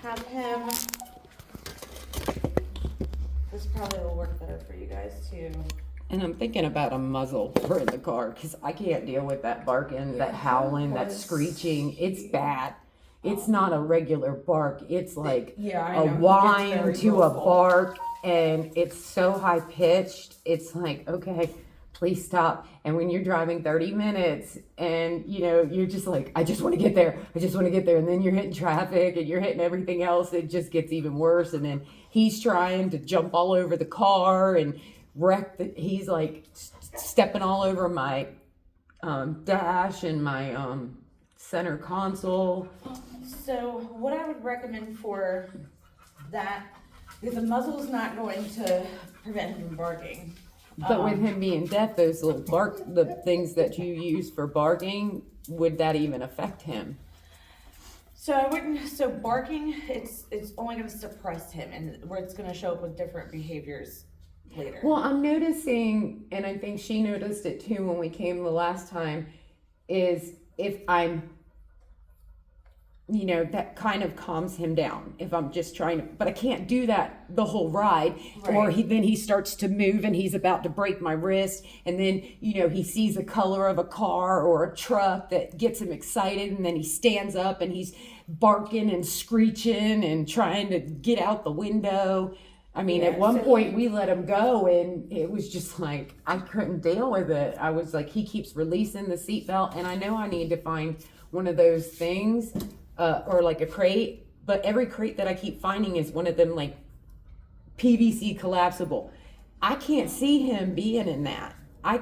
have him, this probably will work better for you guys too. And I'm thinking about a muzzle for the car because I can't deal with that barking, that howling, that screeching. It's bad. It's not a regular bark. It's like a whine to a bark, and it's so high pitched. It's like, okay, please stop. And when you're driving 30 minutes and you're just like, I just want to get there. I just want to get there. And then you're hitting traffic and you're hitting everything else. It just gets even worse. And then he's trying to jump all over the car and he's like stepping all over my dash and my center console. So what I would recommend for that, because the muzzle is not going to prevent him from barking. But with him being deaf, those little the things that you use for barking, would that even affect him? So I wouldn't. So barking, it's only going to suppress him, and where it's going to show up with different behaviors later. Well, I'm noticing, and I think she noticed it too when we came the last time, is if I'm, that kind of calms him down if I'm just trying to, but I can't do that the whole ride. Right. Or then he starts to move and he's about to break my wrist. And then, he sees a color of a car or a truck that gets him excited. And then he stands up and he's barking and screeching and trying to get out the window. I mean, at one point we let him go and it was just like, I couldn't deal with it. I was like, he keeps releasing the seatbelt, and I know I need to find one of those things, or like a crate, but every crate that I keep finding is one of them like PVC collapsible. I can't see him being in that. I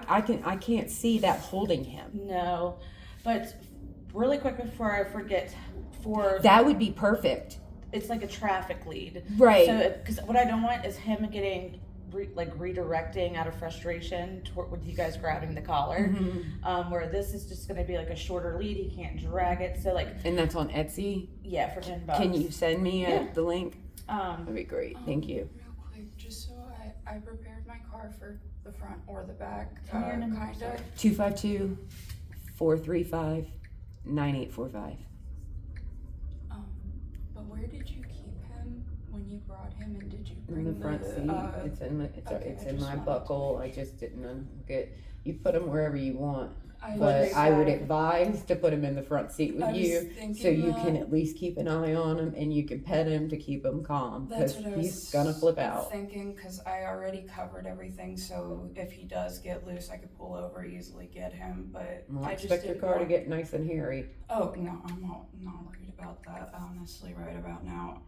can't see that holding him. No, but really quick before I forget, that would be perfect. It's like a traffic lead. Right. So, because what I don't want is him getting redirecting out of frustration with you guys grabbing the collar. Mm-hmm. Where this is just going to be like a shorter lead. He can't drag it. So And that's on Etsy? Yeah, for $10. Can you send me the link? That'd be great. Thank you. Real quick, just so I prepared my car for the front or the back. Kind of. 252-435-9845. But where did you keep him when you brought him, and did you bring in the front seat? It's in my buckle. I just didn't get. You put them wherever you want. But I would advise to put him in the front seat with you, so you can at least keep an eye on him and you can pet him to keep him calm, because he's gonna flip out. Thinking, because I already covered everything, so if he does get loose, I could pull over easily, get him. But I expect your car to get nice and hairy. Oh no, I'm not worried about that. Honestly, right about now.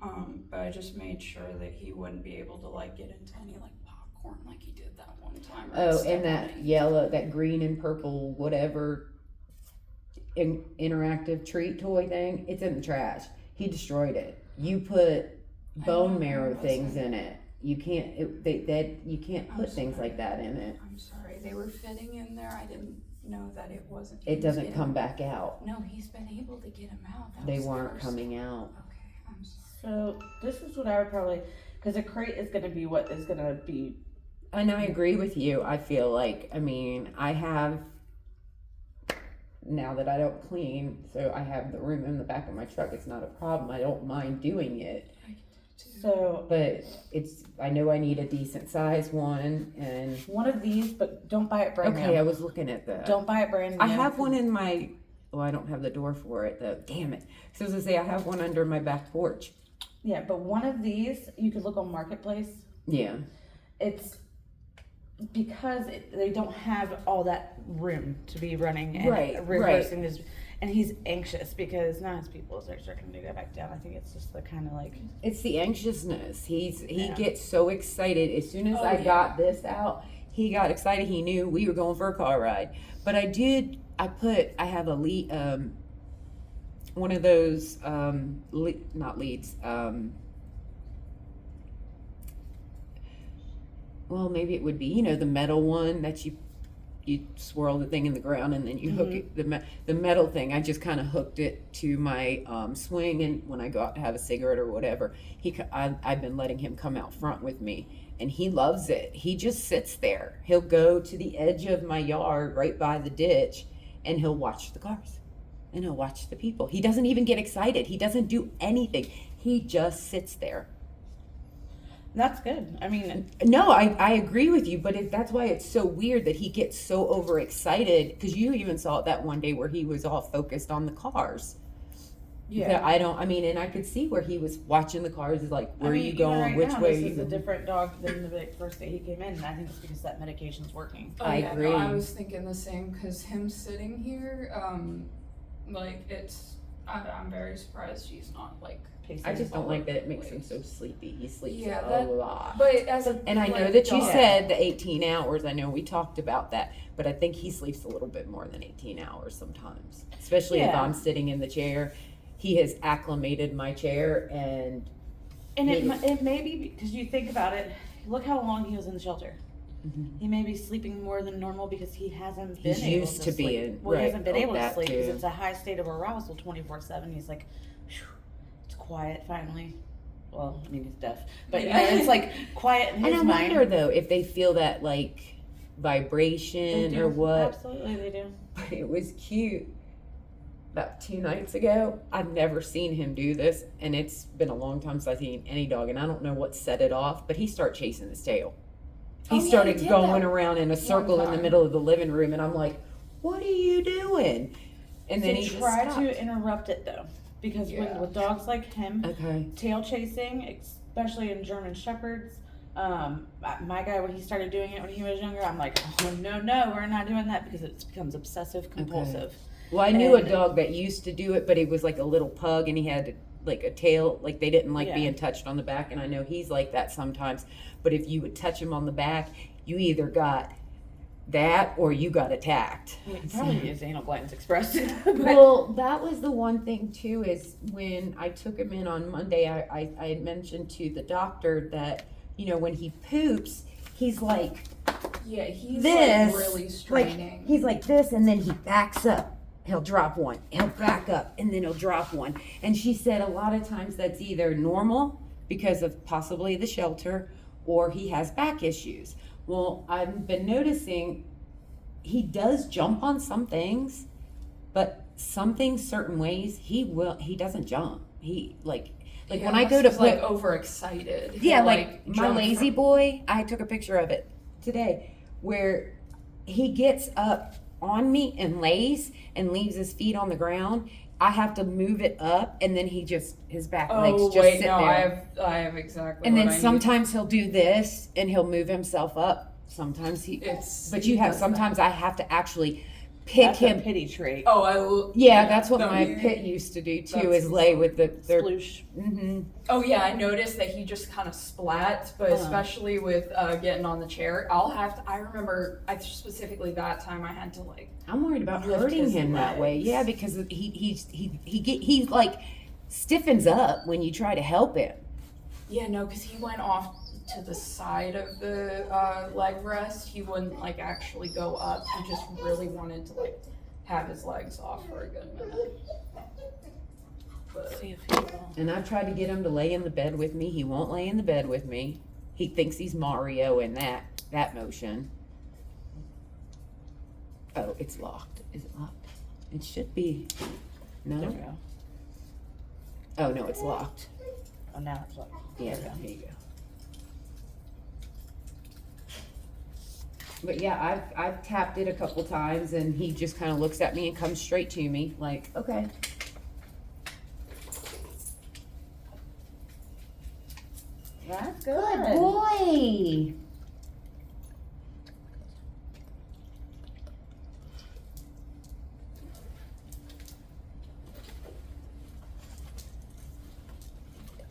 But I just made sure that he wouldn't be able to get into any popcorn like he did that one time. Oh, and that yellow, that green and purple, whatever interactive treat toy thing, it's in the trash. He destroyed it. You put bone marrow things in it. You can't. You can't put things like that in it. I'm sorry, they were fitting in there. I didn't know that it wasn't. It doesn't come back out. No, he's been able to get him out. They weren't coming out. Okay, I'm sorry. So this is what I would probably, because a crate is going to be what is going to be. And I agree with you. I feel like, I have, now that I don't clean, so I have the room in the back of my truck. It's not a problem. I don't mind doing it. So, but I know I need a decent size one, and one of these, but don't buy it brand new. Okay, I was looking at that. Don't buy it brand new. I have one in my, I don't have the door for it though. Damn it. So as I say, I have one under my back porch. Yeah, but one of these, you could look on Marketplace. Yeah. It's because they don't have all that room to be running and reversing his, and he's anxious because now his pupils are starting to go back down. I think it's just the kind of it's the anxiousness. He gets so excited as soon as I got this out. He got excited. He knew we were going for a car ride. But I have a lead, one of those not leads. Well, maybe it would be, the metal one that you swirl the thing in the ground and then you hook it, the metal thing. I just kind of hooked it to my swing, and when I go out to have a cigarette or whatever, I've been letting him come out front with me, and he loves it. He just sits there. He'll go to the edge of my yard right by the ditch, and he'll watch the cars. And he'll watch the people. He doesn't even get excited. He doesn't do anything. He just sits there. That's good. I mean, No, I agree with you, but that's why it's so weird that he gets so overexcited, because you even saw it that one day where he was all focused on the cars. Yeah. And I could see where he was watching the cars, like, where are you even going, right which now, way this are you is a going? different dog than the first day he came in, and I think it's because that medication's working. Oh, I yeah, agree. No, I was thinking the same, because him sitting here, I'm very surprised she's not like. I just don't like that it makes him so sleepy. He sleeps Yeah, a lot. But as a And I know like, that you dog- said the 18 hours. I know we talked about that, but I think he sleeps a little bit more than 18 hours sometimes, especially if Yeah. I'm sitting in the chair. He has acclimated my chair, and It may be because you think about it. Look how long he was in the shelter. Mhm. He may be sleeping more than normal because he hasn't been He's able used to to sleep. being- Well, he right. hasn't been Oh, able to that sleep because too. it's a high state of arousal 24/7. He's like, "Phew, it's quiet finally." Well, I mean, he's deaf, but you know, it's like quiet in and his I mind. wonder though if they feel that like They vibration do. or what. Absolutely, they do. But it was cute. About 2 nights ago, I've never seen him do this, and it's been a long time since I've seen any dog, and I don't know what set it off, but he started chasing his tail. He Oh, yeah, started he did going that around in a circle in the time. middle of the living room, and I'm like, "What are you doing?" And then So he just try stopped. to interrupt it though, because Yeah. with dogs like him, Okay. tail chasing, especially in German Shepherds. My guy, when he started doing it when he was younger, I'm like, oh, no, we're not doing that because it becomes obsessive compulsive. Well, I knew And- a dog that used to do it, but he was like a little pug, and he had like a tail, like they didn't like Yeah. being touched on the back, and I know he's like that sometimes. But if you would touch him on the back, you either got that or you got attacked. He probably his anal glands expressed. But Well, that was the one thing too, is when I took him in on Monday, I had mentioned to the doctor that, you know, when he poops, he's like Yeah, he's this, like really like straining. he's like this, and then he backs up. He'll drop one. He'll back up, and then he'll drop one. And she said a lot of times that's either normal because of possibly the shelter, or he has back issues. Well, I've been noticing he does jump on some things, but some things certain ways he doesn't jump. He like Yeah, when I go to he's, put like overexcited. yeah, He'll, like my jump lazy from- boy, I took a picture of it today where he gets up on me and lays and leaves his feet on the ground. I have to move it up, and then his back legs Oh just wait, sit no, there. I have exactly. And what then I need. sometimes he'll do this and he'll move himself up. Sometimes but you he have does sometimes I have to actually pick that's him. a pity trait. Oh, Yeah, that's what no, my he- pit used to do too. That's Is lay with their. Sploosh. Mm-hmm. Oh yeah, I noticed that he just kind of splats, but especially with getting on the chair, I remember, specifically that time I had to like. I'm worried about Lift hurting his him that way. legs. Yeah, because he like stiffens up when you try to help him. Yeah, no, because he went off to the side of the leg rest. He wouldn't like actually go up. He just really wanted to like have his legs off for a good minute. But See if he will. And I've tried to get him to lay in the bed with me. He won't lay in the bed with me. He thinks he's Mario in that motion. Oh, it's locked. Is it locked? It should be. There we No. go. Oh no, it's locked. Oh, now it's like. Yeah, There we there you go. But yeah, I've tapped it a couple times, and he just kind of looks at me and comes straight to me, like, okay. That's Good boy.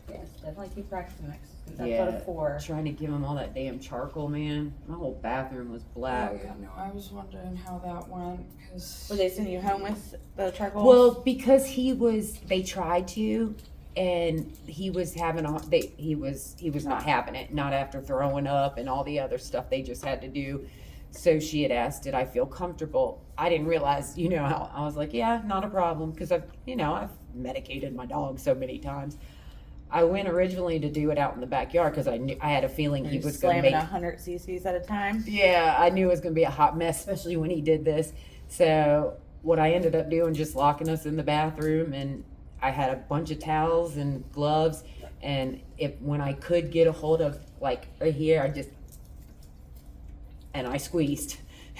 Yes, definitely keep practicing next. That's Yeah. out of 4. Trying to give him all that damn charcoal, man. My whole bathroom was black. oh yeah, no, I was wondering how that went because. Were they sending you home with the charcoal? Well, because they tried to, and he was not having it. Not after throwing up and all the other stuff they just had to do. So she had asked, did I feel comfortable? I didn't realize, how I was like, yeah, not a problem, because I've medicated my dog so many times. I went originally to do it out in the backyard because I had a feeling he You're was going to slamming make 100 cc's at a time. Yeah, I knew it was going to be a hot mess, especially when he did this. So what I ended up doing, just locking us in the bathroom, and I had a bunch of towels and gloves, and when I could get a hold of like right here, I squeezed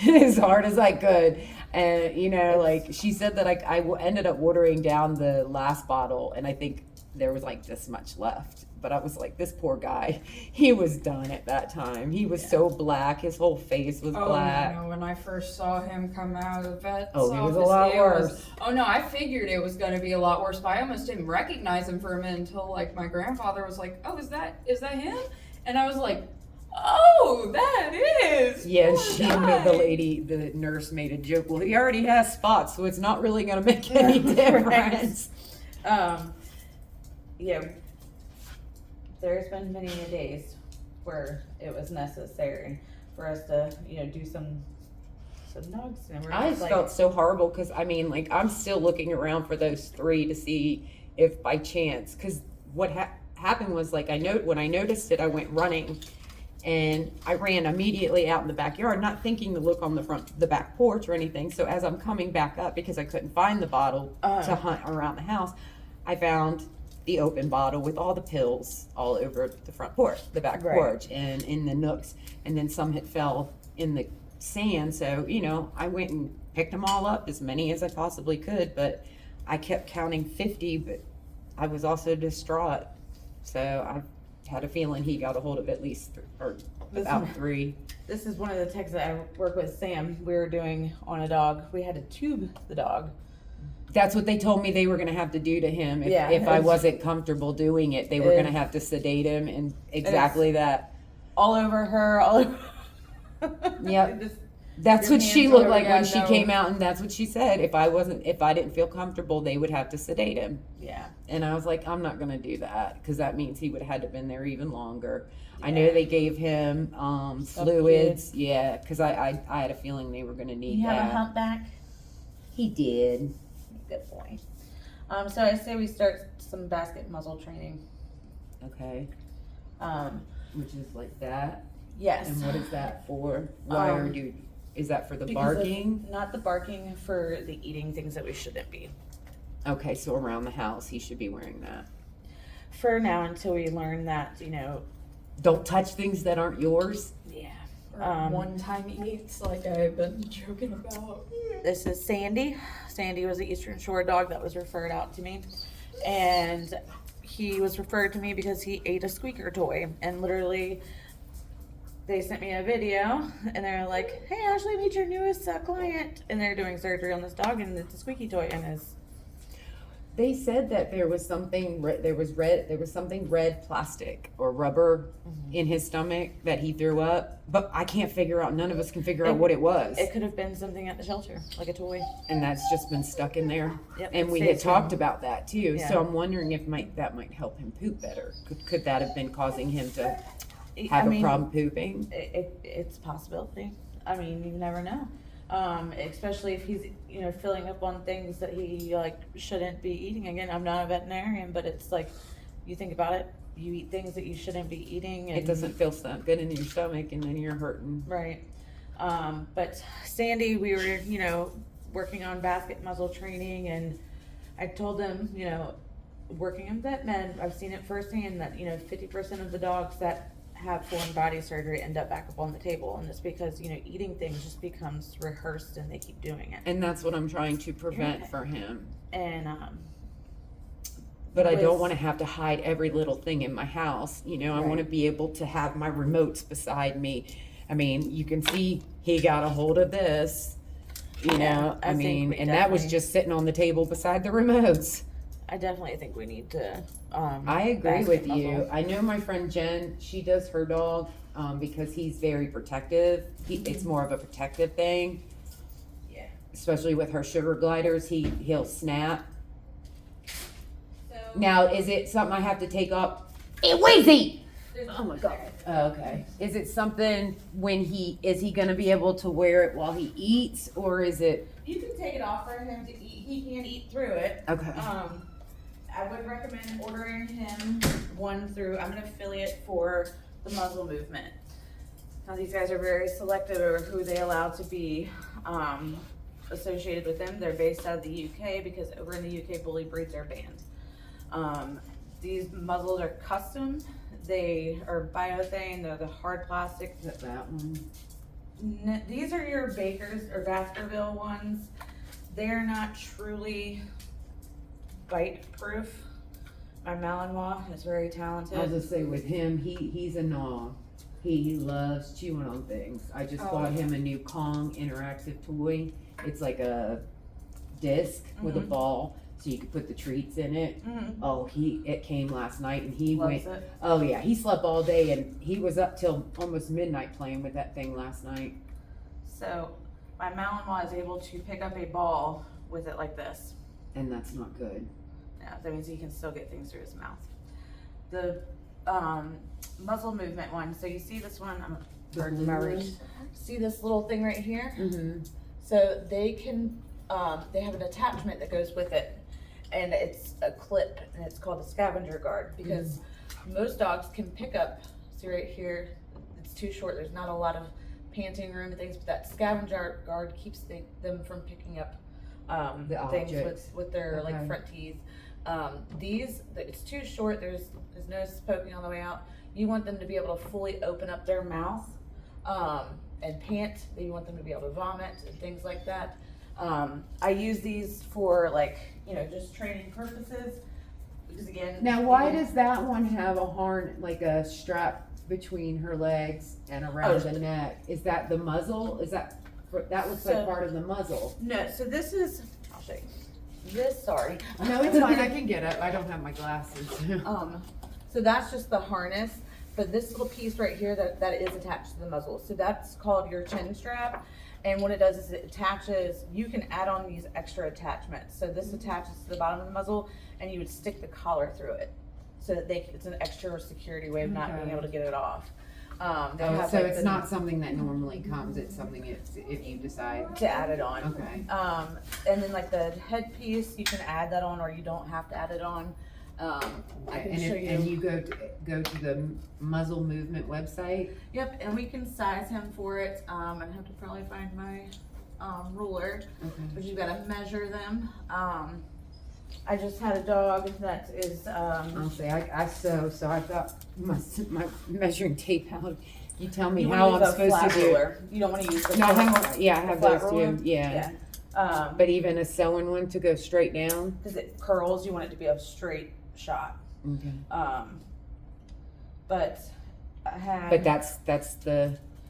as hard as I could. And like she said that I ended up watering down the last bottle, and I think there was like this much left. But I was like, this poor guy, he was done at that time. He was so black, his whole face was black. Oh no, when I first saw him come out of the vet's Oh, he was a office, lot worse. Oh no, I figured it was going to be a lot worse, but I almost didn't recognize him for a minute until like my grandfather was like, oh, is that him? And I was like, oh, that is. Yeah, poor the nurse made a joke. Well, he already has spots, so it's not really going to make any difference. Yeah, there's been many days where it was necessary for us to, do some nugs. And we're I just like, felt so horrible because I'm still looking around for those 3 to see if by chance, because what happened was when I noticed it, I went running. And I ran immediately out in the backyard, not thinking to look on the back porch or anything. So as I'm coming back up, because I couldn't find the bottle to hunt around the house, I found the open bottle with all the pills all over the front porch, the back porch, and in the nooks. And then some had fell in the sand. So, I went and picked them all up, as many as I possibly could. But I kept counting 50, but I was also distraught. So I had a feeling he got a hold of at least about 3. This is one of the techs that I work with, Sam. We were doing on a dog. We had to tube the dog. That's what they told me they were going to have to do to him. If I wasn't comfortable doing it, they were going to have to sedate him, and exactly that. All over her, all over. Yep. That's what she looked like when she came out, and that's what she said. If I didn't feel comfortable, they would have to sedate him. Yeah. And I was like, I'm not going to do that, because that means he would have had to have been there even longer. Yeah. I know they gave him fluids. Yeah, because I had a feeling they were going to need that. You have a humpback? He did. Good boy. So I say we start some basket muzzle training. Okay. Which is like that. Yes. And what is that for? Is that for the barking? Not the barking, for the eating things that we shouldn't be. Okay, so around the house he should be wearing that. For now, until we learn that, don't touch things that aren't yours. Yeah. One-time eats, like I've been joking about. This is Sandy. Sandy was an Eastern Shore dog that was referred out to me. And he was referred to me because he ate a squeaker toy. And literally, they sent me a video, and they're like, hey, Ashley, meet your newest client. And they're doing surgery on this dog, and it's a squeaky toy. And they said that there was something red plastic or rubber in his stomach that he threw up, but I can't figure out. None of us can figure out what it was. It could have been something at the shelter, like a toy, and that's just been stuck in there. Yep, and we had talked about that too. Yeah. So I'm wondering if that might help him poop better. Could that have been causing him to have a problem pooping? It's a possibility. I mean, you never know. Especially if he's, filling up on things that he shouldn't be eating. Again, I'm not a veterinarian, but it's like, you think about it, you eat things that you shouldn't be eating. And it doesn't feel good in your stomach, and then you're hurting. Right. But Sandy, we were, working on basket muzzle training, and I told them, working in vet med, I've seen it firsthand that, 50% of the dogs that have foreign body surgery end up back up on the table, and it's because eating things just becomes rehearsed and they keep doing it, and that's what I'm trying to prevent for him. And but I don't want to have to hide every little thing in my house. I want to be able to have my remotes beside me. I mean, you can see he got a hold of this, and that was just sitting on the table beside the remotes. I definitely think we need to. I agree with you. I know my friend Jen, she does her dog because he's very protective. It's more of a protective thing. Yeah. Especially with her sugar gliders, he'll snap. So, now, is it something I have to take up? Wheezy! Oh my God. Okay. Is it something is he going to be able to wear it while he eats, or is it? You can take it off for him to eat. He can eat through it. Okay. I would recommend ordering him one through, I'm an affiliate for the muzzle movement. Now these guys are very selective over who they allow to be associated with them. They're based out of the UK because over in the UK bully breeds are banned. These muzzles are custom. They are biothane. They're the hard plastic. Is that one? These are your Baker's or Baskerville ones. They're not truly bite proof. My Malinois is very talented. I'll just say with him, he's a gnaw. He loves chewing on things. I just bought him a new Kong interactive toy. It's like a disc with a ball, so you can put the treats in it. Oh, it came last night and he Loves went. it. Oh yeah, he slept all day and he was up till almost midnight playing with that thing last night. So my Malinois is able to pick up a ball with it like this. And that's not good. Yeah, that means he can still get things through his mouth. The muzzle movement one. So you see this one? I'm burning my reach. See this little thing right here? Mm-hmm. So they can, they have an attachment that goes with it, and it's a clip, and it's called a scavenger guard, because most dogs can pick up, see right here, it's too short, there's not a lot of panting room and things, but that scavenger guard keeps them from picking up The things objects. with their like Okay. front teeth. These, it's too short, there's no poking on the way out. You want them to be able to fully open up their mouth and pant. You want them to be able to vomit and things like that. I use these for like, just training purposes. Because again. Now, why does that one have a like a strap between her legs and around the neck? Is that the muzzle? That looks like part of the muzzle? No, so this is, I'll show you. Sorry. No, it's fine. I can get it. I don't have my glasses. So that's just the harness, but this little piece right here that is attached to the muzzle. So that's called your chin strap. And what it does is it attaches, you can add on these extra attachments. So this attaches to the bottom of the muzzle and you would stick the collar through it. So that it's an extra security way of not being able to get it off. So it's not something that normally comes, it's something if you decide to add it on. Okay. And then like the headpiece, you can add that on or you don't have to add it on. I can show you. And you go to the muzzle movement website? Yep, and we can size him for it. I'd have to probably find my ruler, but you've got to measure them. I just had a dog that is. I'll say I sew, so I've got my measuring tape out. You tell me You how wanna I'm use a supposed flat to do. ruler. You don't want to use the No, I flat- have, yeah, I have flat those ruler? too. Yeah. Yeah. But even a sewing one to go straight down. Because it curls, you want it to be a straight shot. Okay. But I have. But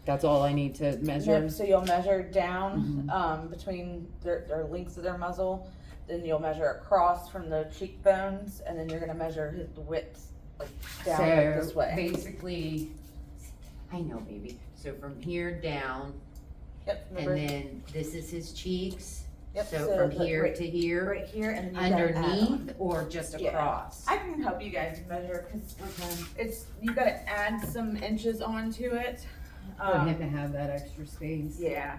that's all I need to measure. Yep, so you'll measure down between their lengths of their muzzle, then you'll measure across from the cheekbones, and then you're gonna measure the width like down like this way. Basically, I know, baby. So from here down, Yep. and Remember? then this is his cheeks. Yep, So from like here right, to here, right here, and then you gotta add on. underneath, or just Yeah. across. I can help you guys measure because it's you gotta add some inches onto it. For him to have that extra space. Yeah.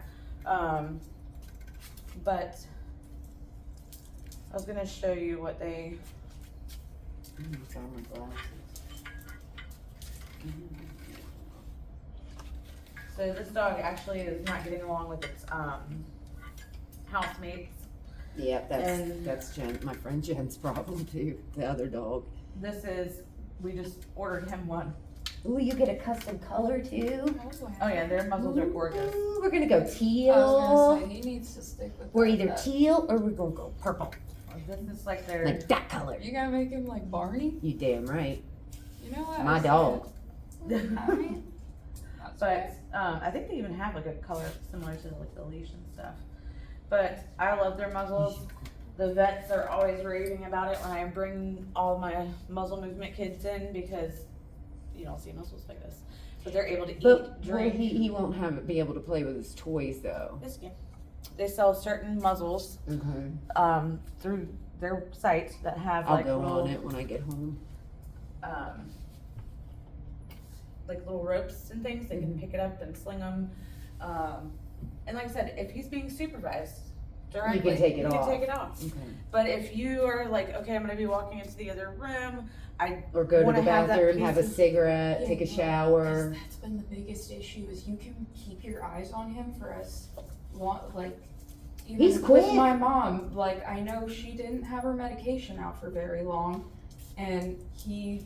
But I was gonna show you what they. It's on my glasses. So this dog actually is not getting along with its housemates. Yeah, And- that's my friend Jen's problem too. The other dog. We just ordered him one. Ooh, you get a custom color too. Oh yeah, their muzzles are gorgeous. Ooh, we're gonna go I was teal. gonna say, he needs to stick with We're that. either teal or we're gonna go purple, This is like their. like that color. You gotta make him like Barney? You damn right. You know what? My dog. I mean, But I think they even have like a color similar to like the leash and stuff. But I love their muzzles. The vets are always raving about it when I bring all my muzzle movement kids in because you don't see muzzles like this. But they're able to eat, But drink. he won't be able to play with his toys though. Yes, yeah. They sell certain muzzles Okay. through their site that have I'll like go little, on it when I get home. like little ropes and things. They can pick it up and sling them. And like I said, if he's being supervised directly, take it you off. can take it off. Okay. But if you are like, okay, I'm gonna be walking into the other room, Or go to wanna the have that bathroom, have a piece of- cigarette, take a shower. That's been the biggest issue is you can keep your eyes on him for as long, like, even He's with quick. my mom, like, I know she didn't have her medication out for very long, and he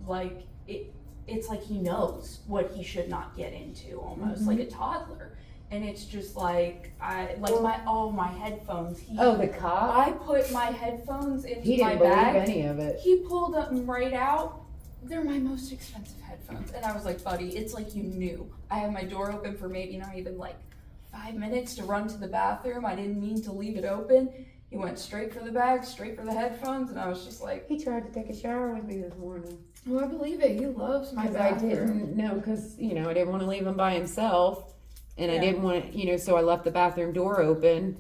like it's like he knows what he should not get into, almost like a toddler. And it's just like my headphones. The cop? I put my headphones into He my didn't believe bag. any of it. He pulled them right out. They're my most expensive headphones. And I was like, buddy, it's like you knew. I had my door open for maybe not even like 5 minutes to run to the bathroom. I didn't mean to leave it open. He went straight for the bag, straight for the headphones, and I was just like... He tried to take a shower with me this morning. Well, I believe it. He loves my bathroom. I didn't know, because, I didn't want to leave him by himself. And I didn't want to, so I left the bathroom door open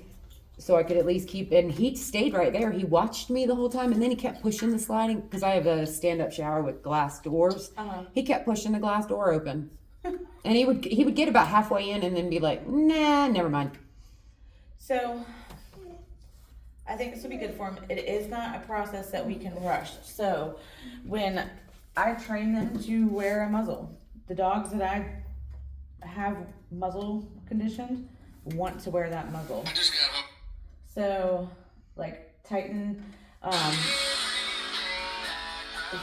so I could at least keep, and he stayed right there. He watched me the whole time, and then he kept pushing the sliding, because I have a stand-up shower with glass doors. He kept pushing the glass door open. And he would get about halfway in and then be like, nah, never mind. So, I think this would be good for him. It is not a process that we can rush. So, when I train them to wear a muzzle, the dogs that I have muzzle conditioned want to wear that muzzle. So, like Titan,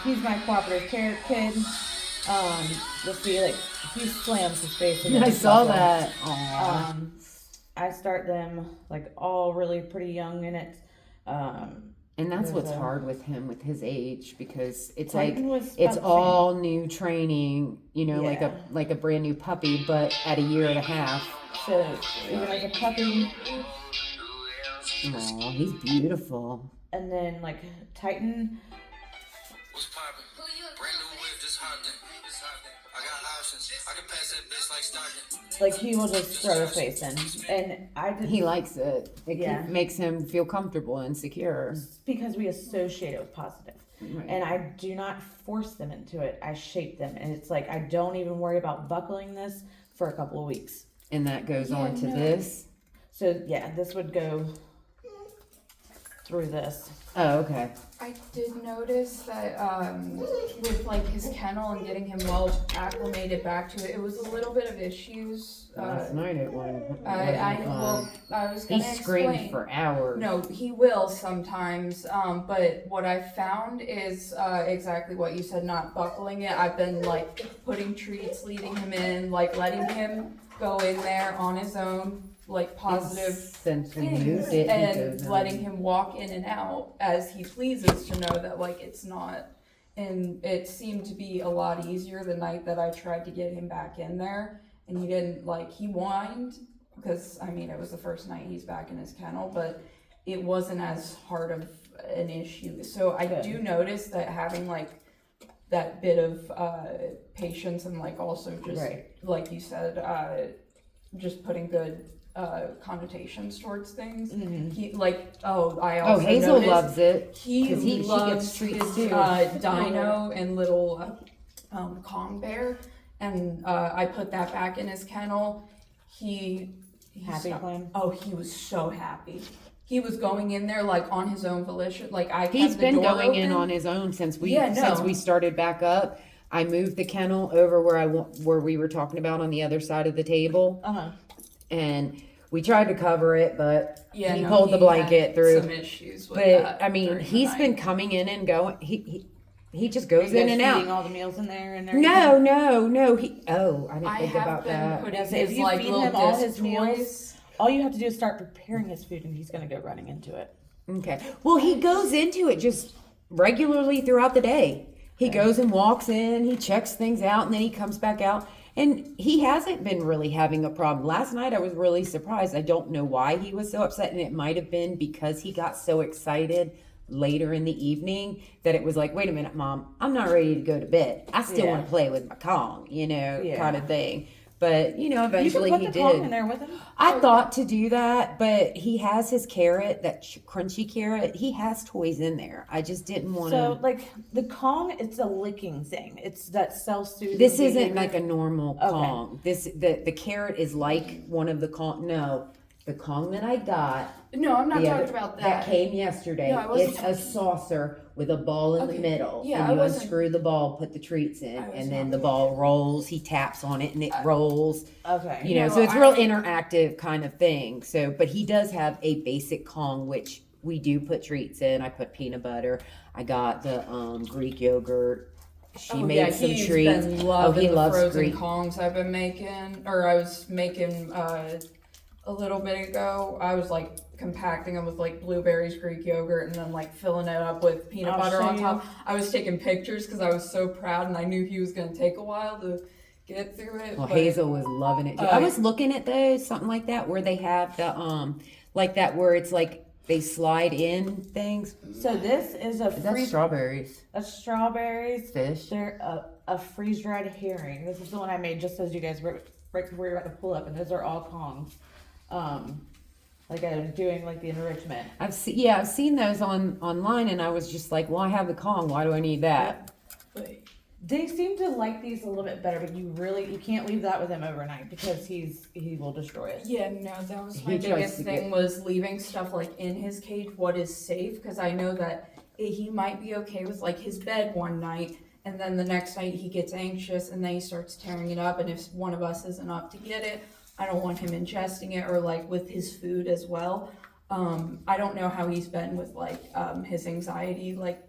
he's my cooperative care kid. You'll see, like, he slams his face in I saw that. I start them like all really pretty young in it. And that's what's hard with him, with his age, because it's Titan like was it's about all new training, Yeah. like a brand new puppy, but at a year and a half. So even as a puppy, Aw, he's beautiful. and then like Titan, What's poppin'? Brand new whip, just hopped in. I got options. I can pass that bitch like Stockton. like he will just throw his face in, and I did He likes it. It Yeah. makes him feel comfortable and secure. because we associate it with positive. Right. And I do not force them into it. I shape them, and it's like I don't even worry about buckling this for a couple of weeks. And that goes on to no. this. So yeah, this would go through this. Oh, okay. I did notice that with like his kennel and getting him well acclimated back to it, it was a little bit of issues. Last night it was. I was He gonna screamed explain. for hours. No, he will sometimes. But what I found is exactly what you said, not buckling it. I've been like putting treats, leading him in, like letting him go in there on his own, like positive Since we things, moved it, he and goes letting in. him walk in and out as he pleases to know that like it's not. And it seemed to be a lot easier the night that I tried to get him back in there, and he didn't he whined because I mean it was the first night he's back in his kennel, but it wasn't as hard of an issue. So I Good. do notice that having like that bit of patience and like also just Right. like you said, just putting good connotations towards things. He I also Hazel noticed loves it. he 'cause she loves gets treats his, too. Dino and little Kong bear, and I put that back in his kennel. He Happy plan? Oh, he was so happy. He was going in there like on his own volition. Like I kept He's the been door going in open. on his own since we Yeah, no. since we started back up. I moved the kennel over where we were talking about on the other side of the table, and we tried to cover it, but Yeah, he no, pulled the he blanket had through. some issues with But that I mean, during the he's night. been coming in and going. He just goes You in guys and feeding out. all the meals in there and No, everything? no. I didn't I think have about been that. putting Yeah, so if his you like feed little him all disc his meals, toys. all you have to do is start preparing his food, and he's gonna go running into it. Okay. Well, he goes into it just regularly throughout the day. He goes and walks in, he checks things out, and then he comes back out. And he hasn't been really having a problem. Last night I was really surprised. I don't know why he was so upset, and it might have been because he got so excited later in the evening that it was like, wait a minute, Mom, I'm not ready to go to bed. I still Yeah. want to play with my Kong, Yeah. kind of thing. But, You should eventually put he the Kong in did. there with him. I thought to do that, but he has his carrot, that crunchy carrot. He has toys in there. I just didn't want So to. like the Kong, it's a licking thing. It's that self-soothing. This isn't behavior. like a normal Okay. Kong. The carrot is like one of the Kong. No, the Kong that I got. No, I'm not the talking other- about That that. came yesterday. No, I wasn't It's a saucer with a ball in Okay. the middle. Yeah, and I you wasn't- unscrew the ball, put the treats in, I was and then not the ball rolls. He taps on it and it rolls. Okay. You know, No, so it's real I- interactive kind of thing. So, but he does have a basic Kong, which we do put treats in. I put peanut butter. I got the Greek yogurt. She made some he's treats. Been loving he the loves frozen Greek. Kongs I've been making, or I was making a little bit ago. I was like compacting them with like blueberries, Greek yogurt, and then like filling it up with peanut butter on top. I was taking pictures because I was so proud, and I knew he was going to take a while to get through it. Well, but, Hazel was loving it too. I was looking at those, something like that, where they have the like that where it's like they slide in things. So this is a That's strawberries. That's strawberries. Fish. They're a freeze dried herring. This is the one I made just as you guys were right before you were about to pull up, and those are all Kongs. Like I'm doing like the enrichment. I've seen those online, and I was just like, well, I have the Kong. Why do I need that? Wait. They seem to like these a little bit better, but you can't leave that with him overnight because he will destroy it. Yeah, no, that was my He tries biggest to thing was leaving stuff like in his cage. What is safe? Because I know that he might be okay with like his bed one night, and then the next night he gets anxious and then he starts tearing it up. And if one of us isn't up to get it, I don't want him ingesting it or like with his food as well. I don't know how he's been with like his anxiety like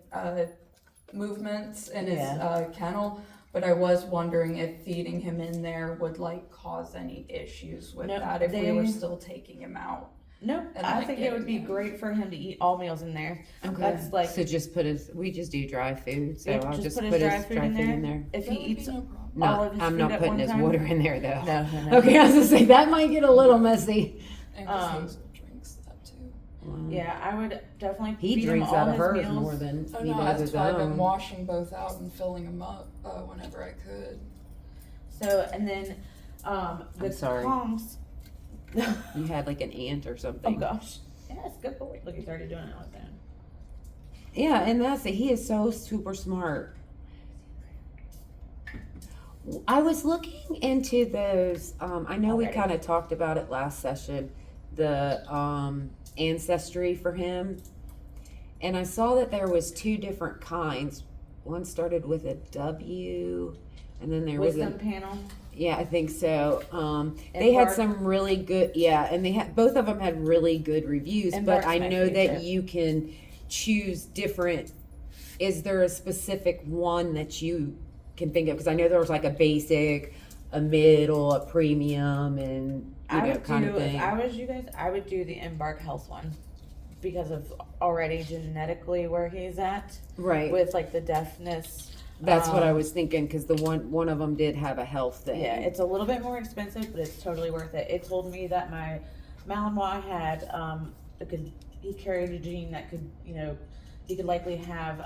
movements in his kennel, but I was wondering if feeding him in there would like cause any issues with that if we were still taking him out. No, And, I like, think it would be getting him. great for him to eat all meals in there. Okay. That's like So just we just do dry food. So Yep, I'll just just put put his his dry food in there. If That he would be eats no problem. all No, of his I'm food not at putting one his time? water in there though. No. Okay, I was gonna say that might get a little messy. And Hazel drinks that too. Yeah, I would definitely. He feed him drinks all out of his hers meals. more than Oh he no, does that's his why I've own. been washing both out and filling them up whenever I could. So and then the I'm sorry. Kongs. You had like an ant or Oh something. gosh. Yes, good boy. Look, he's already doing it like that. Yeah, and that's it. He is so super smart. I was looking into those. I know we Already. kind of talked about it last session, the ancestry for him, and I saw that there was two different kinds. One started with a W, and then there was Wisdom a panel. yeah, I think so. They had Embark. some really good, and they had both of them had really good reviews. Embark's but I my know that favorite. you can choose different. Is there a specific one that you can think of? Because I know there was like a basic, a middle, a premium, and I would kind do of thing. if I was you guys. I would do the Embark Health one because of already genetically where he's at Right. with like the deafness. That's what I was thinking because the one of them did have a health thing. Yeah, it's a little bit more expensive, but it's totally worth it. It told me that my Malinois had because he carried a gene that could, he could likely have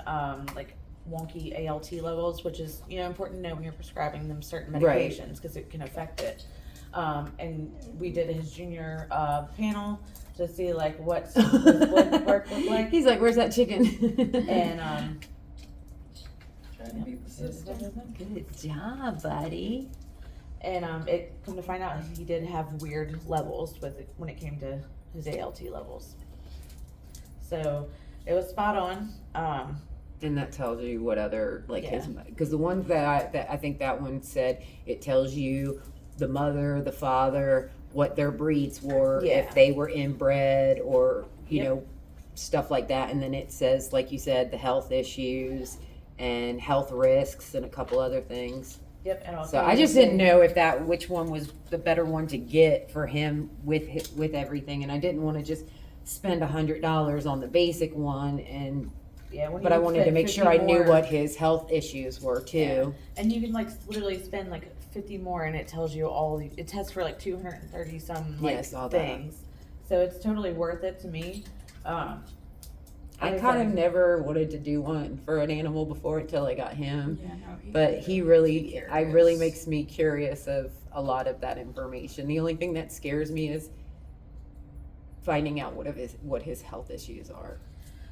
like wonky ALT levels, which is important to know when you're prescribing them certain Right. medications because it can affect it. And we did his junior panel to see like what his blood work looked like, He's like, "Where's that chicken?" and Trying to be persistent. Good job, buddy. And it come to find out he did have weird levels with it when it came to his ALT levels. So it was spot on. And that tells you what other his, Yeah. because the ones that I think that one said it tells you the mother, the father, what their breeds were, Yeah. if they were inbred or Yep. stuff like that, and then it says, like you said, the health issues and health risks and a couple other things. Yep. And So I just didn't know which one was the better one to get for him with everything, and I didn't want to just spend $100 on the basic one and. Yeah, when But you I wanted to spend make 50 sure I knew more- what his health issues were too. Yeah. And you can literally spend 50 more, and it tells you it tests for 230 some Yeah, I saw that. things. So it's totally worth it to me. I like I kind of said, never wanted to do one for an animal before until I got him. Yeah, no, But he really curious. makes me curious of a lot of that information. The only thing that scares me is finding out what his health issues are.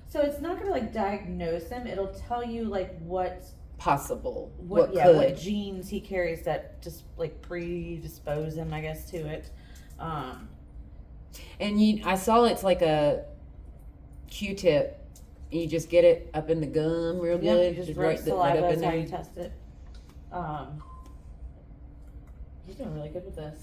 So it's not gonna diagnose him. It'll tell you what Possible. what could. genes he carries that just predispose him, I guess, to it. And I saw it's like a Q-tip. You just get it up in the gum real Yeah, good. you just right rub saliva. up in That's how there. you test it. He's doing really good with this.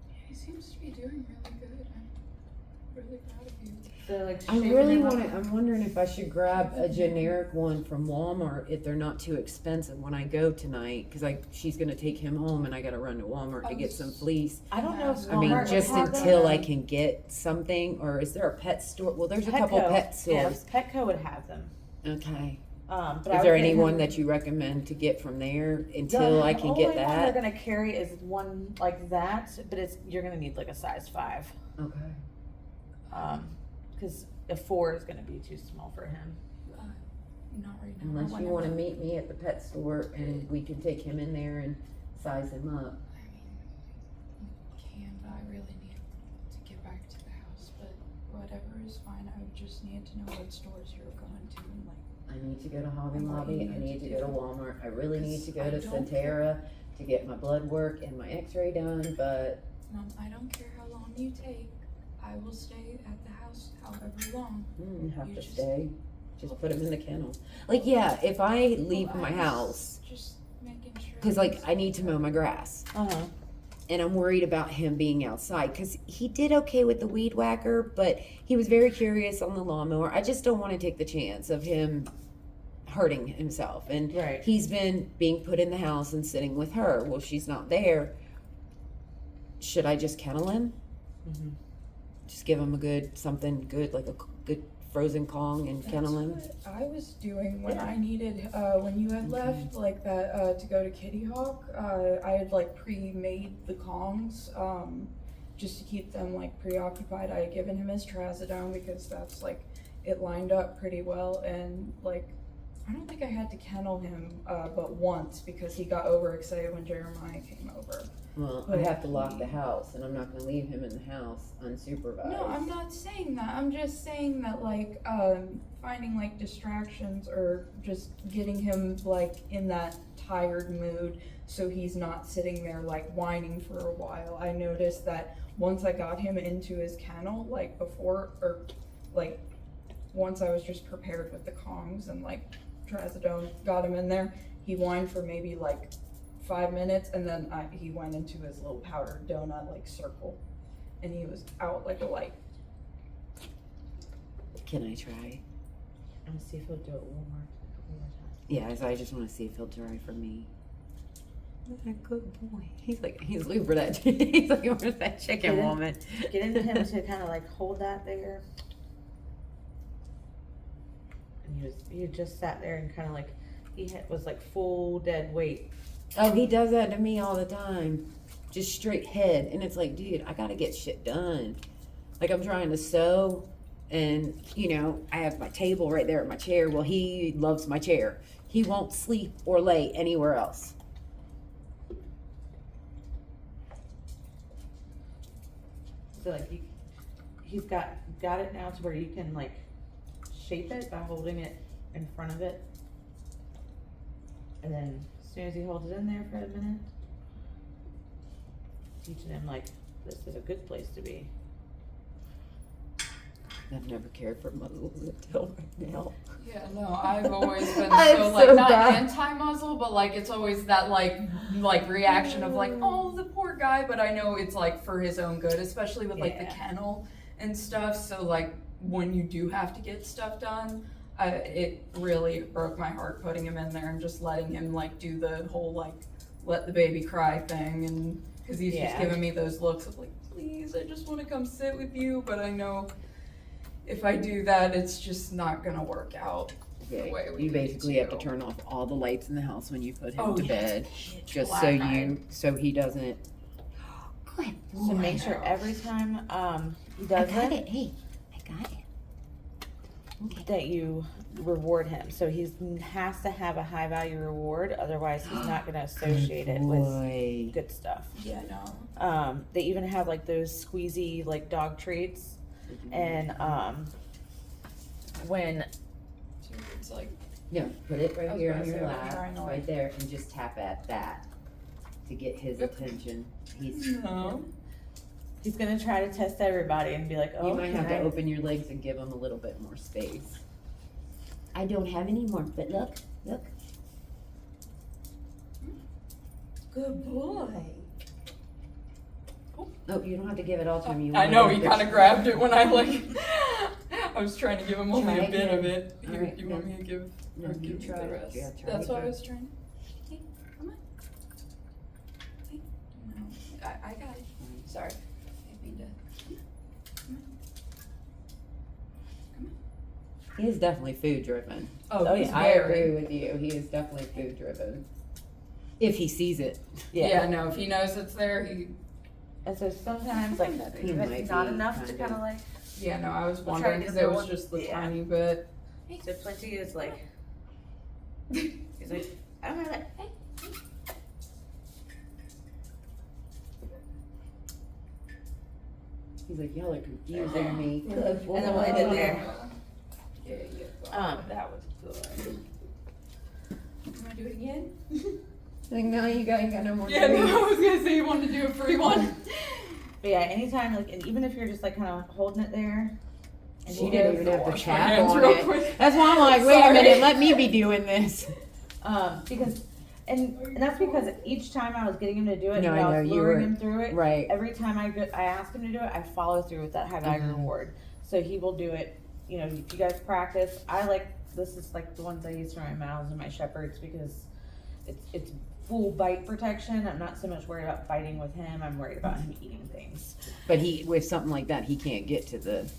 Yeah, he seems to be doing really good. really proud of you. So like I shaping really them up. want to. I'm wondering if I should grab a generic one from Walmart if they're not too expensive when I go tonight, because she's gonna take him home and I gotta run to Walmart to get some fleece. I don't know if I mean, Walmart would just have until them. I can get something, or is there a pet store? Well, there's a couple pet stores. Yes, Petco would have them. Okay. But I Is would there get anyone him- that you recommend to get from there until I can The get only one they're that? gonna carry is one like that, but you're gonna need like a size 5. Okay. Because a 4 is gonna be too small for him. Not right now. Unless you Whenever. want to meet me at the pet store and we can take him in there and size him up. I mean, you can, but I really need to get back to the house. But whatever is fine. I would just need to know what stores you're going to and like. I need to go to Hobby And what Lobby. you I need need to to go to do. Walmart. I really need to go I to don't Centera to get my blood work and my x-ray done, but I don't care how long you take. I will stay at the house however long. have You to just- stay. Just put him in the kennel. Like, yeah, if I leave Well, my I was house, Just making sure. because like I need to mow my grass. Uh-huh. And I'm worried about him being outside because he did okay with the weed whacker, but he was very curious on the lawnmower. I just don't want to take the chance of him hurting himself. And Right. he's been being put in the house and sitting with her. Well, she's not there. Should I just kennel him? Mhm. Just give him a good something good, like a good frozen Kong, and kennel him? That's what I was doing when I needed, when you had left, like that, to go to Kitty Hawk. I had like pre-made the Kongs, just to keep them like preoccupied. I had given him his trazodone because that's like, it lined up pretty well, and like, I don't think I had to kennel him, but once because he got overexcited when Jeremiah came over. Well, I have to lock the house, and I'm not going to leave him in the house unsupervised. No, I'm not saying that. I'm just saying that, like, finding like distractions or just getting him like in that tired mood so he's not sitting there like whining for a while. I noticed that once I got him into his kennel, like before, or like once I was just prepared with the Kongs and like trazodone, got him in there, he whined for maybe like 5 minutes, and then he went into his little powdered donut like circle, and he was out like a light. Can I try? Let's see if he'll do it one more time. Yeah, so I just want to see if he'll try for me. What a good boy. He's looking for that. He's looking for that chicken Get in. woman. Get into him to kind of like hold that there. And he just sat there and kind of like, was like full dead weight. Oh, he does that to me all the time. Just straight head. And it's like, dude, I got to get shit done. Like, I'm trying to sew, and, you know, I have my table right there at my chair. Well, he loves my chair. He won't sleep or lay anywhere else. So like he's got it now to where you can like shape it by holding it in front of it. And then as soon as he holds it in there for a minute, teaching him like this is a good place to be. I've never cared for muzzles until right now. Yeah, no, I've always been I'm so like so not bad. anti-muzzle, but like it's always that like reaction of like, oh, the poor guy. But I know it's like for his own good, especially with like the Yeah. kennel and stuff. So like when you do have to get stuff done, it really broke my heart putting him in there and just letting him like do the whole like let the baby cry thing, and because he's just Yeah. giving me those looks of like, please, I just want to come sit with you, but I know if I do that, it's just not gonna work out. Yeah, The way we you need basically have to to. turn off all the lights in the house when you put him Oh, to yeah. bed, just Black so eye. he doesn't. Good So make sure every time he does it, Hey, I got it. Okay. that you reward him. So he has to have a high value reward, otherwise he's not going to associate it with Boy. good stuff. Yeah, no. They even have like those squeezy like dog treats, and when So it's like, Yeah, put it I right was here gonna on your say, I'm lap, trying to, like- right there, and just tap at that to get his attention. no. he's going to try to test everybody and be like, oh, You might have to can I- open your legs and give him a little bit more space. I don't have any more, but look. Good boy. Oh, you don't have to give it all to him. You I want know, it, he but- kind of grabbed it when I like, I was trying to give him only Try a bit of again. it. All Here, right, you want no. me to give, No, or you give you try the it. rest? Yeah, try That's what I again. was trying. Hey, come on. Hey, no, I got it. Sorry. I didn't mean to. He is definitely food driven. Oh, he's I very. agree with you. He is definitely food driven. If he sees it. Yeah, no, if he knows it's there, he. And so sometimes like He it's might not be enough to kind kind of of- like. Yeah, no, I was We'll wondering try to because get it the was one- just the yeah. tiny bit. So Plenty is like. He's like, I don't have it. He's like, y'all are confusing me. And then what I did there. Yeah, yeah. That was good. You want to do it again? Like, no, you got no more. Yeah, treats. no, I was gonna say you wanted to do a free one. But yeah, anytime like, and even if you're just like kind of holding it there. And She you didn't go- even have to wash my tap hands on real it. quick. That's why I'm like, wait a Sorry. minute, let me be doing this. Because, and that's because each time I was getting him to do it, No, and I I know, was you luring were- him through it. Right. Every time I ask him to do it, I follow through with that high value Mhm. reward. So he will do it. You know, if you guys practice, this is like the ones I use for my Mounds and my Shepherds because it's full bite protection. I'm not so much worried about biting with him. I'm worried about him eating things. But he, with something like that, he can't get to the.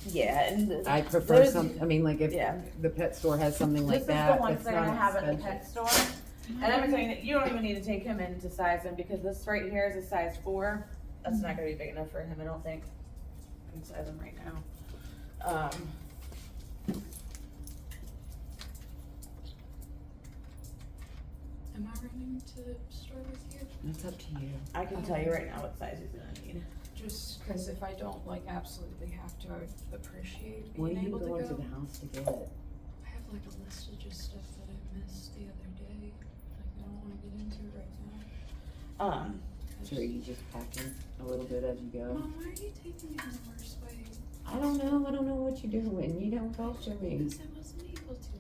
Yeah, and I prefer those- some. I mean, like if Yeah. the pet store has something like This that, is the ones it's they're not gonna have at the expensive. pet store. And I'm saying that you don't even need to take him in to size him because this right here is a size 4. That's not gonna be big enough for him, I don't think. I can size him right now. Am I running to the store with you? It's up to you. I can tell you right now what size he's gonna need. Just because if I don't like absolutely have to, I would appreciate When being are you able to going go. to the house to get it? I have like a list of just stuff that I missed the other day. Like I don't want to get into it right now. I Sure, you just packing a little bit as you go. Mom, why are you taking me in the worst way? I don't know. I don't know what you're doing. You don't talk to me. Because I wasn't able to.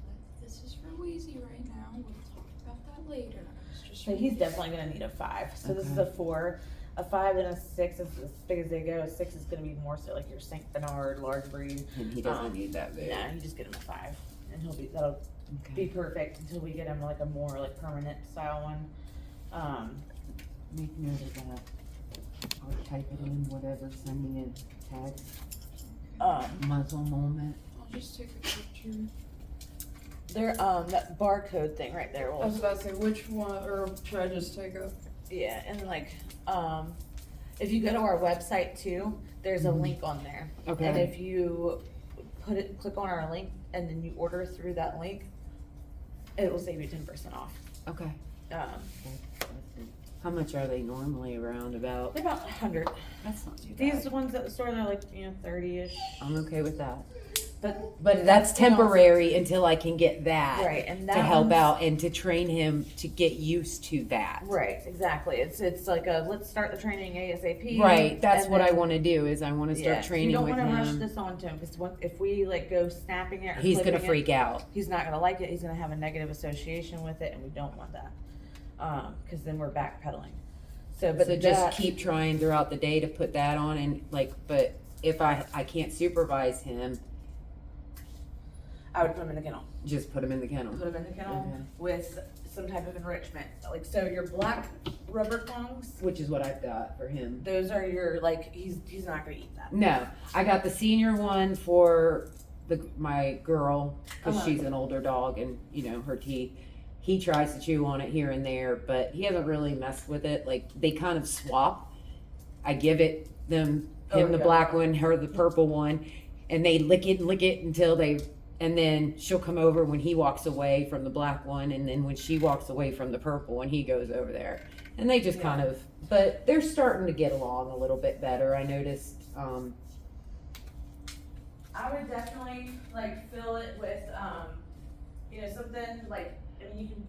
This is for Wheezy right now. We'll talk about that later. I was just So he's definitely gonna need a 5. So this is Okay. a 4. A 5 and a 6 is as big as they go. A 6 is gonna be more so like your Saint Bernard, large breed. And he doesn't Um, need that big. Nah, you just get him a 5. And that'll be Okay. perfect until we get him like a more like permanent style one. Make note of that. Or type it in, whatever. Send me a text. Muzzle moment. I'll just take a picture. They're that barcode thing right there. I was about to say which one, or should I just take a? Yeah, and like if you go to our website too, there's a link on there. Okay. And if you click on our link and then you order through that link, it will save you 10% off. Okay. Um, How much are they normally around about? they're about 100. That's not too These ones at the store they're like 30ish. I'm okay with that. But that's temporary until I can get that. right, and that To help one's- out and to train him to get used to that. Right, exactly. It's like a let's start the training ASAP. Right, that's and what I then- want to do is I want to start training you don't with want to rush him. this onto him because if we like go snapping it, or He's gonna clipping it, freak out. he's not gonna like it. He's gonna have a negative association with it, and we don't want that because then we're backpedaling. So, but So just that- keep trying throughout the day to put that on and like, but if I can't supervise him, I would put him in the kennel. just put him in the kennel. Put him in the kennel Okay. with some type of enrichment. Like so, your black rubber tongs. Which is what I've got for him. Those are your like he's not gonna eat that. No, I got the senior one for my girl because Uh-huh. she's an older dog and you know her teeth. He tries to chew on it here and there, but he hasn't really messed with it. Like they kind of swap. I give him Oh, the yeah. black one, her the purple one, and they lick it until they. And then she'll come over when he walks away from the black one, and then when she walks away from the purple one, he goes over there. And they just kind of, but they're starting to get along a little bit better. I noticed. I would definitely like fill it with, something like, I mean, you can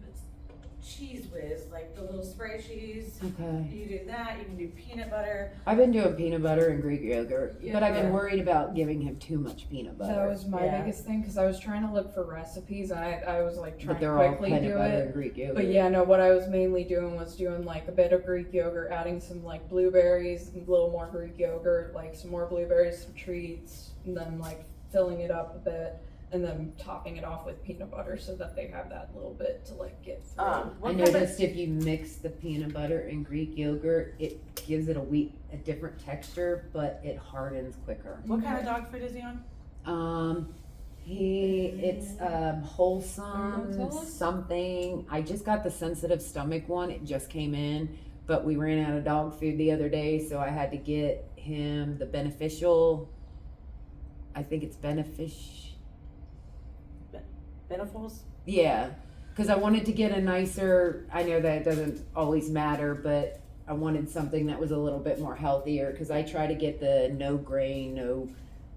Cheese Whiz, like the little spray cheese. Okay. You do that. You can do peanut butter. I've been doing peanut butter and Greek yogurt, Yeah. but I've been worried about giving him too much peanut butter. That was my Yeah. biggest thing because I was trying to look for recipes and I was like trying but they're to all quickly peanut do butter it. and Greek yogurt. But yeah, no, what I was mainly doing was doing like a bit of Greek yogurt, adding some like blueberries, a little more Greek yogurt, like some more blueberries, some treats, and then like filling it up a bit and then topping it off with peanut butter so that they have that little bit to like get through. I What kind of- noticed if you mix the peanut butter and Greek yogurt, it gives it a different texture, but it hardens quicker. What kind of dog food is he on? It's Are you wholesome gonna tell us? something. I just got the sensitive stomach one. It just came in, but we ran out of dog food the other day, so I had to get him the beneficial. I think it's Benefials? Yeah, because I wanted to get a nicer. I know that it doesn't always matter, but I wanted something that was a little bit more healthier. Because I try to get the no grain, no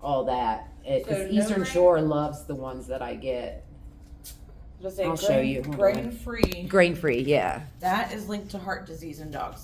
all that. So Because no Eastern grain? Shore loves the ones that I get. Just say I'll show you. Hold on. grain free. Grain free, yeah. That is linked to heart disease in dogs.